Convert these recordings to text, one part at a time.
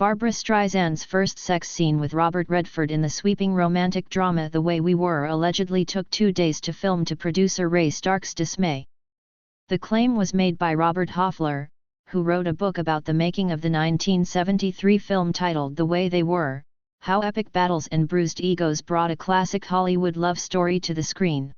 Barbra Streisand's first sex scene with Robert Redford in the sweeping romantic drama The Way We Were allegedly took 2 days to film, to producer Ray Stark's dismay. The claim was made by Robert Hoffler, who wrote a book about the making of the 1973 film titled The Way They Were: How Epic Battles and Bruised Egos Brought a Classic Hollywood Love Story to the Screen.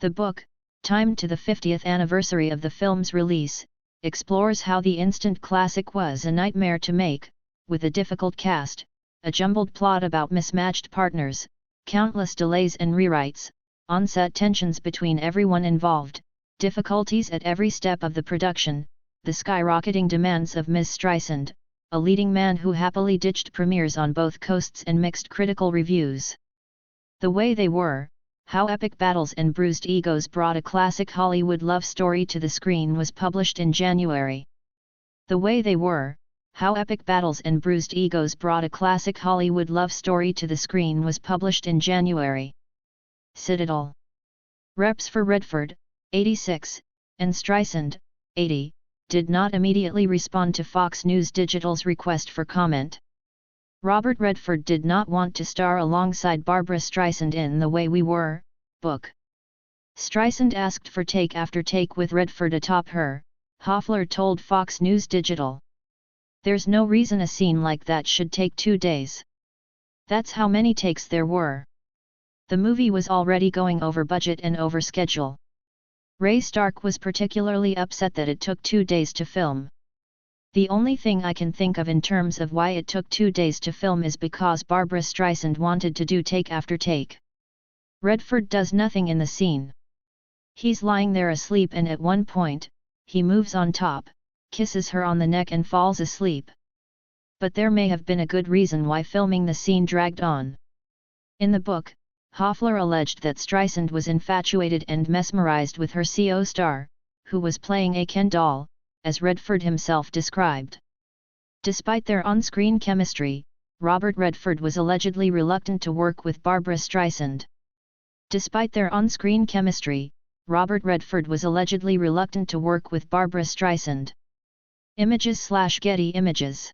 The book, timed to the 50th anniversary of the film's release, explores how the instant classic was a nightmare to make, with a difficult cast, a jumbled plot about mismatched partners, countless delays and rewrites, on-set tensions between everyone involved, difficulties at every step of the production, the skyrocketing demands of Ms. Streisand, a leading man who happily ditched premieres on both coasts, and mixed critical reviews. The Way They Were: How Epic Battles and Bruised Egos Brought a Classic Hollywood Love Story to the Screen was published in January. The Way They Were: How Epic Battles and Bruised Egos Brought a Classic Hollywood Love Story to the Screen was published in January. Citadel. Reps for Redford, 86, and Streisand, 80, did not immediately respond to Fox News Digital's request for comment. Robert Redford did not want to star alongside Barbra Streisand in The Way We Were book. Streisand asked for take after take with Redford atop her, Hoffler told Fox News Digital. There's no reason a scene like that should take 2 days. That's how many takes there were. The movie was already going over budget and over schedule. Ray Stark was particularly upset that it took 2 days to film. The only thing I can think of in terms of why it took 2 days to film is because Barbra Streisand wanted to do take after take. Redford does nothing in the scene. He's lying there asleep, and at one point, he moves on top, kisses her on the neck and falls asleep. But there may have been a good reason why filming the scene dragged on. In the book, Hoffler alleged that Streisand was infatuated and mesmerized with her co-star, who was playing a Ken doll, as Redford himself described. Despite their on-screen chemistry, Robert Redford was allegedly reluctant to work with Barbra Streisand. Despite their on-screen chemistry, Robert Redford was allegedly reluctant to work with Barbra Streisand. Images/Getty Images.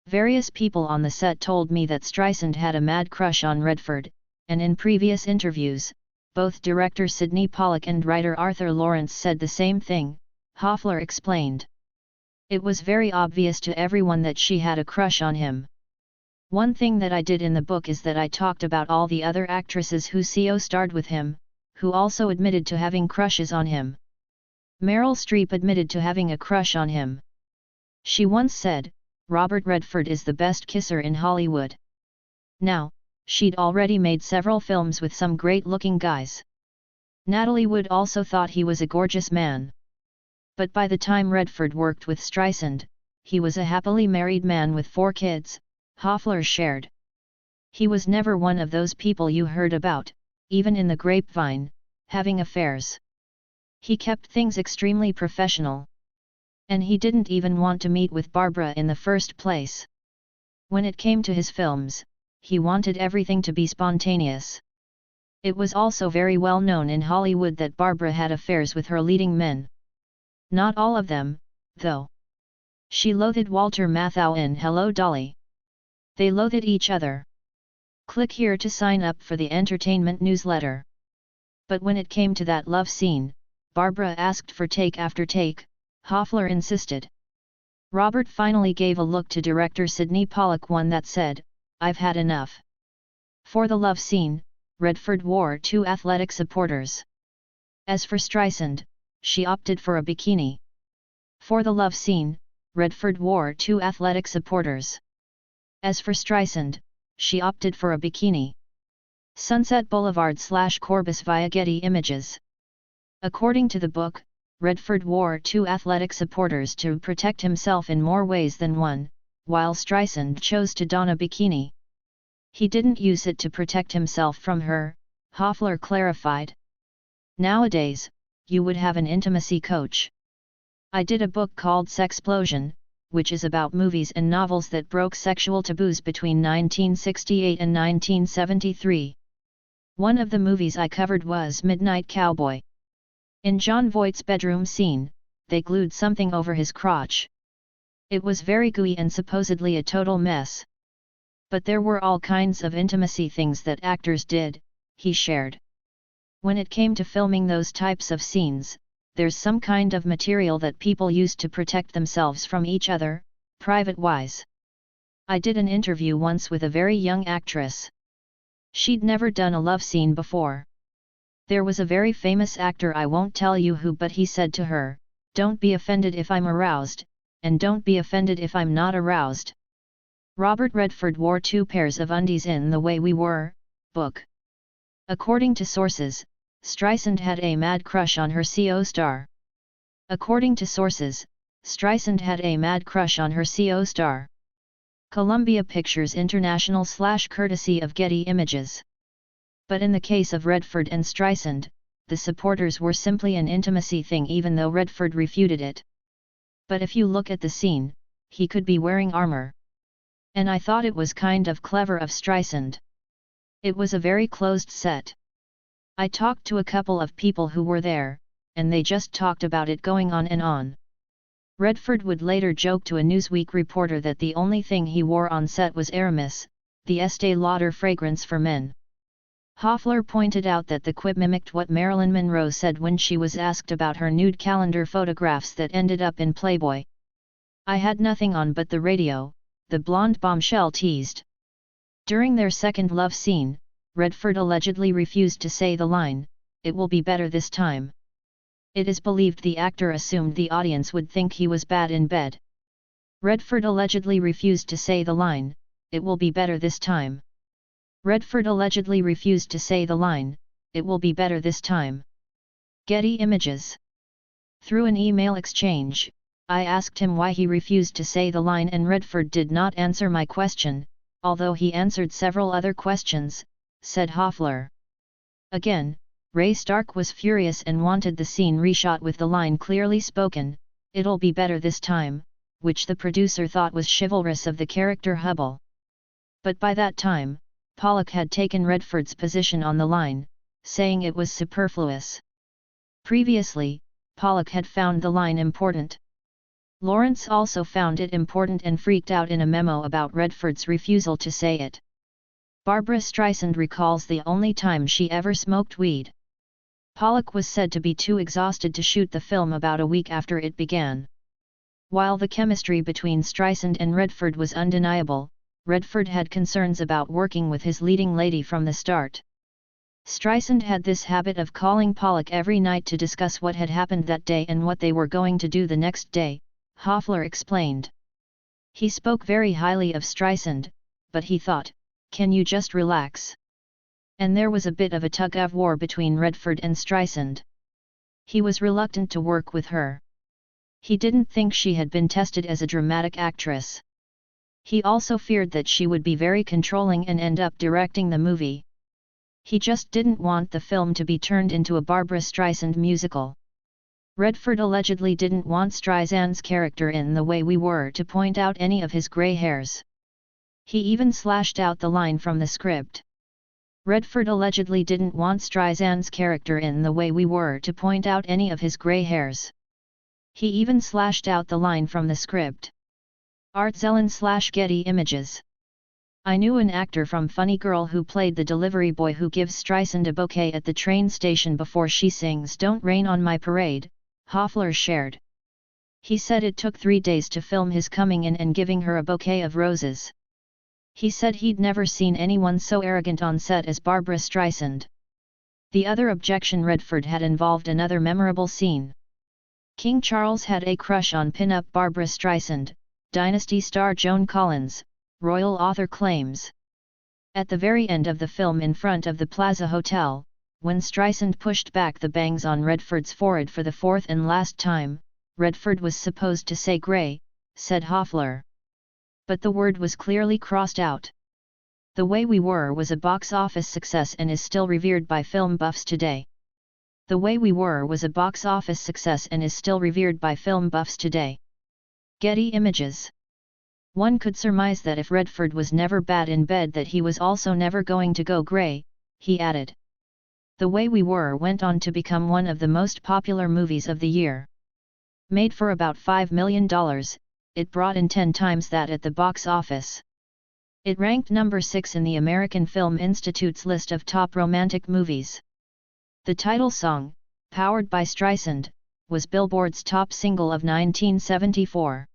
Various people on the set told me that Streisand had a mad crush on Redford, and in previous interviews, both director Sidney Pollack and writer Arthur Lawrence said the same thing, Hoffler explained. It was very obvious to everyone that she had a crush on him. One thing that I did in the book is that I talked about all the other actresses who co-starred with him, who also admitted to having crushes on him. Meryl Streep admitted to having a crush on him. She once said, "Robert Redford is the best kisser in Hollywood." Now, she'd already made several films with some great-looking guys. Natalie Wood also thought he was a gorgeous man. But by the time Redford worked with Streisand, he was a happily married man with 4 kids, Hoffler shared. He was never one of those people you heard about, even in the grapevine, having affairs. He kept things extremely professional. And he didn't even want to meet with Barbra in the first place. When it came to his films, he wanted everything to be spontaneous. It was also very well known in Hollywood that Barbra had affairs with her leading men. Not all of them, though. She loathed Walter Matthau in Hello Dolly. They loathed each other. Click here to sign up for the entertainment newsletter. But when it came to that love scene, Barbra asked for take after take, Hoffler insisted. Robert finally gave a look to director Sidney Pollack, one that said, "I've had enough." For the love scene, Redford wore 2 athletic supporters. As for Streisand, she opted for a bikini. For the love scene, Redford wore 2 athletic supporters. As for Streisand, she opted for a bikini. Sunset Boulevard/Corbus via Getty Images. According to the book, Redford wore 2 athletic supporters to protect himself in more ways than one, while Streisand chose to don a bikini. He didn't use it to protect himself from her, Hoffler clarified. Nowadays, you would have an intimacy coach. I did a book called Sexplosion, which is about movies and novels that broke sexual taboos between 1968 and 1973. One of the movies I covered was Midnight Cowboy. In Jon Voight's bedroom scene, they glued something over his crotch. It was very gooey and supposedly a total mess. But there were all kinds of intimacy things that actors did, he shared. When it came to filming those types of scenes, there's some kind of material that people used to protect themselves from each other, private-wise. I did an interview once with a very young actress. She'd never done a love scene before. There was a very famous actor, I won't tell you who, but he said to her, "Don't be offended if I'm aroused, and don't be offended if I'm not aroused." Robert Redford wore 2 pairs of undies in The Way We Were book. According to sources, Streisand had a mad crush on her co-star. According to sources, Streisand had a mad crush on her co-star. Columbia Pictures International / courtesy of Getty Images. But in the case of Redford and Streisand, the supporters were simply an intimacy thing, even though Redford refuted it. But if you look at the scene, he could be wearing armor. And I thought it was kind of clever of Streisand. It was a very closed set. I talked to a couple of people who were there, and they just talked about it going on and on. Redford would later joke to a Newsweek reporter that the only thing he wore on set was Aramis, the Estée Lauder fragrance for men. Hoffler pointed out that the quip mimicked what Marilyn Monroe said when she was asked about her nude calendar photographs that ended up in Playboy. "I had nothing on but the radio," the blonde bombshell teased. During their second love scene, Redford allegedly refused to say the line, "It will be better this time." It is believed the actor assumed the audience would think he was bad in bed. Redford allegedly refused to say the line, "It will be better this time." Redford allegedly refused to say the line, "It will be better this time." Getty Images. Through an email exchange, I asked him why he refused to say the line, and Redford did not answer my question, although he answered several other questions, said Hoffler. Again, Ray Stark was furious and wanted the scene reshot with the line clearly spoken, "It'll be better this time," which the producer thought was chivalrous of the character Hubble. But by that time, Pollock had taken Redford's position on the line, saying it was superfluous. Previously, Pollock had found the line important. Lawrence also found it important and freaked out in a memo about Redford's refusal to say it. Barbra Streisand recalls the only time she ever smoked weed. Pollock was said to be too exhausted to shoot the film about a week after it began. While the chemistry between Streisand and Redford was undeniable, Redford had concerns about working with his leading lady from the start. Streisand had this habit of calling Pollock every night to discuss what had happened that day and what they were going to do the next day, Hoffler explained. He spoke very highly of Streisand, but he thought, "Can you just relax?" And there was a bit of a tug-of-war between Redford and Streisand. He was reluctant to work with her. He didn't think she had been tested as a dramatic actress. He also feared that she would be very controlling and end up directing the movie. He just didn't want the film to be turned into a Barbra Streisand musical. Redford allegedly didn't want Streisand's character in The Way We Were to point out any of his grey hairs. He even slashed out the line from the script. Redford allegedly didn't want Streisand's character in The Way We Were to point out any of his grey hairs. He even slashed out the line from the script. Art Zelen / Getty Images. I knew an actor from Funny Girl who played the delivery boy who gives Streisand a bouquet at the train station before she sings "Don't Rain on My Parade," Hoffler shared. He said it took 3 days to film his coming in and giving her a bouquet of roses. He said he'd never seen anyone so arrogant on set as Barbra Streisand. The other objection Redford had involved another memorable scene. King Charles had a crush on pin-up Barbra Streisand, Dynasty star Joan Collins, royal author claims. At the very end of the film in front of the Plaza Hotel, when Streisand pushed back the bangs on Redford's forehead for the 4th and last time, Redford was supposed to say "grey," said Hoffler. But the word was clearly crossed out. The Way We Were was a box office success and is still revered by film buffs today. The Way We Were was a box office success and is still revered by film buffs today. Getty Images. One could surmise that if Redford was never bad in bed that he was also never going to go grey, he added. The Way We Were went on to become one of the most popular movies of the year. Made for about $5 million, it brought in 10 times that at the box office. It ranked number 6 in the American Film Institute's list of top romantic movies. The title song, Powered by Streisand, was Billboard's top single of 1974.